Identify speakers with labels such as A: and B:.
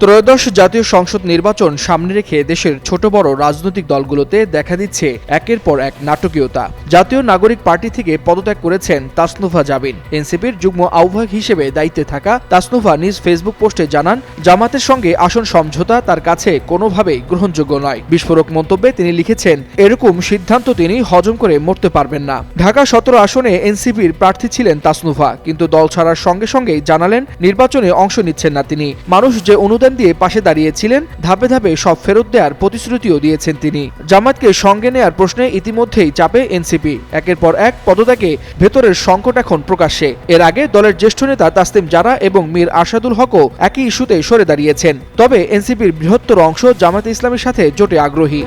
A: ত্রয়োদশ জাতীয় সংসদ নির্বাচন সামনে রেখে দেশের ছোট বড় রাজনৈতিক দলগুলোতে দেখা দিচ্ছে একের পর এক নাটকীয়তা। জাতীয় নাগরিক পার্টি থেকে পদত্যাগ করেছেন তাসনুভা জাবিন। এনসিপির যুগ্ম আহ্বায়ক হিসেবে দায়িত্বে থাকা তাসনুভা নিজ ফেসবুক পোস্টে জানান, জামাতের সঙ্গে আসন সমঝোতা তার কাছে কোনোভাবেই গ্রহণযোগ্য নয়। বিস্ফোরক মন্তব্যে তিনি লিখেছেন, এরকম সিদ্ধান্ত তিনি হজম করে মরতে পারবেন না। ঢাকা ১৭ আসনে এনসিপির প্রার্থী ছিলেন তাসনুভা, কিন্তু দল ছাড়ার সঙ্গে সঙ্গেই জানালেন নির্বাচনে অংশ নিচ্ছেন না তিনি। মানুষ যে অনুদান দিয়ে পাশে দাঁড়িয়েছিলেন, ধাপে ধাপে সব ফেরত দেওয়ার প্রতিশ্রুতিও দিয়েছেন তিনি। জামাতকে সঙ্গে নেয়ার প্রশ্নে ইতিমধ্যেই চাপে এনসিপি। একের পর এক পদত্যাগে ভেতরের সংকট এখন প্রকাশ্যে। এর আগে দলের জ্যেষ্ঠ নেতা তাসলিম জারা এবং মীর আরশাদুল হকও একই ইস্যুতে সরে দাঁড়িয়েছেন। তবে এনসিপির বৃহত্তর অংশ জামায়াতে ইসলামীর সাথে জোটে আগ্রহী।